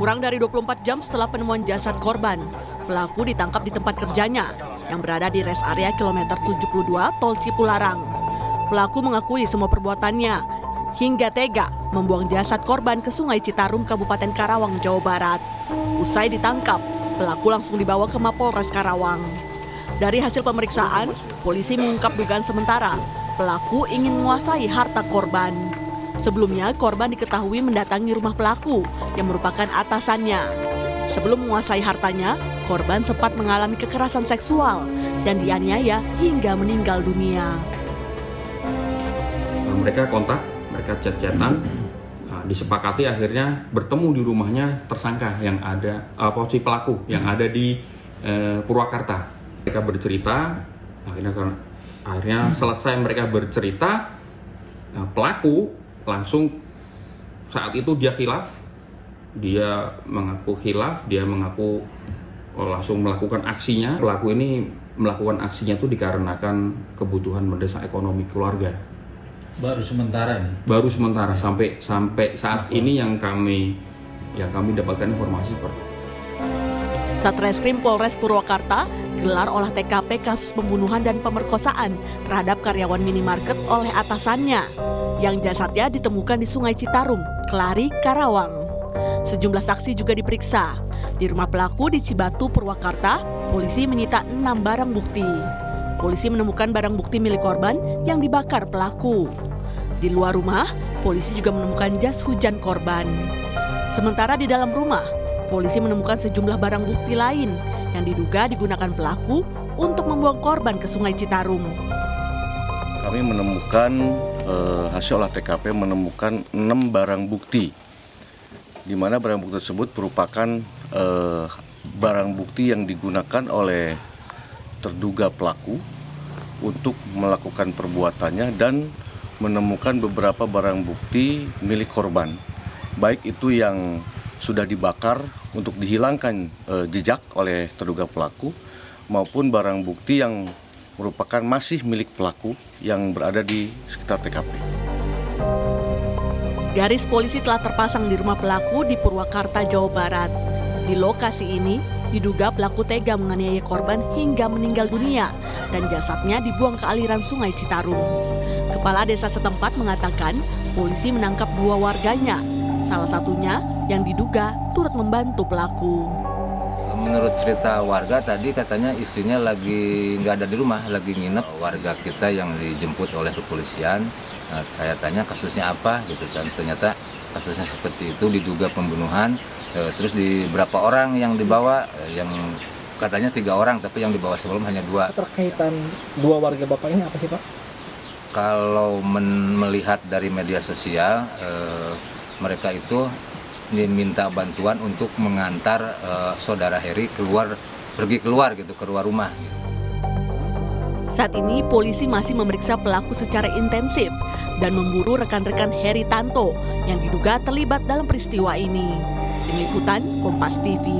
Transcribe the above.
Kurang dari 24 jam setelah penemuan jasad korban, pelaku ditangkap di tempat kerjanya yang berada di rest area kilometer 72 Tol Cipularang. Pelaku mengakui semua perbuatannya hingga tega membuang jasad korban ke Sungai Citarum, Kabupaten Karawang, Jawa Barat. Usai ditangkap, pelaku langsung dibawa ke Mapolres Karawang. Dari hasil pemeriksaan, polisi mengungkap dugaan sementara pelaku ingin menguasai harta korban. Sebelumnya, korban diketahui mendatangi rumah pelaku yang merupakan atasannya. Sebelum menguasai hartanya, korban sempat mengalami kekerasan seksual dan dianiaya hingga meninggal dunia. Mereka kontak, mereka chat-chatan, disepakati akhirnya bertemu di rumahnya tersangka yang ada, si pelaku yang ada di Purwakarta. Mereka bercerita, akhirnya selesai mereka bercerita, pelaku langsung saat itu dia khilaf, dia mengaku khilaf, dia mengaku langsung melakukan aksinya. Pelaku ini melakukan aksinya itu dikarenakan kebutuhan mendesak ekonomi keluarga. Baru sementara nih. Baru sementara sampai saat ini yang kami dapatkan informasi seperti itu. Satreskrim Polres Purwakarta gelar olah TKP kasus pembunuhan dan pemerkosaan terhadap karyawan minimarket oleh atasannya yang jasadnya ditemukan di Sungai Citarum, Kelari, Karawang. Sejumlah saksi juga diperiksa. Di rumah pelaku di Cibatu, Purwakarta, polisi menyita 6 barang bukti. Polisi menemukan barang bukti milik korban yang dibakar pelaku. Di luar rumah, polisi juga menemukan jas hujan korban. Sementara di dalam rumah, polisi menemukan sejumlah barang bukti lain yang diduga digunakan pelaku untuk membuang korban ke Sungai Citarum. Kami menemukan hasil olah TKP menemukan 6 barang bukti, di mana barang bukti tersebut merupakan barang bukti yang digunakan oleh terduga pelaku untuk melakukan perbuatannya, dan menemukan beberapa barang bukti milik korban, baik itu yang sudah dibakar untuk dihilangkan jejak oleh terduga pelaku, maupun barang bukti yang merupakan masih milik pelaku yang berada di sekitar TKP. Garis polisi telah terpasang di rumah pelaku di Purwakarta, Jawa Barat. Di lokasi ini, diduga pelaku tega menganiaya korban hingga meninggal dunia dan jasadnya dibuang ke aliran Sungai Citarum. Kepala desa setempat mengatakan polisi menangkap 2 warganya, salah satunya yang diduga turut membantu pelaku. Menurut cerita warga tadi katanya istrinya lagi nggak ada di rumah, lagi nginep. Warga kita yang dijemput oleh kepolisian, saya tanya kasusnya apa gitu, dan ternyata kasusnya seperti itu, diduga pembunuhan. Terus di berapa orang yang dibawa, yang katanya 3 orang, tapi yang dibawa sebelum hanya 2. Terkaitan 2 warga bapak ini apa sih Pak? Kalau melihat dari media sosial, mereka itu minta bantuan untuk mengantar saudara Heri pergi keluar rumah. Gitu. Saat ini polisi masih memeriksa pelaku secara intensif dan memburu rekan-rekan Heri Tanto yang diduga terlibat dalam peristiwa ini. Tim Liputan Kompas TV.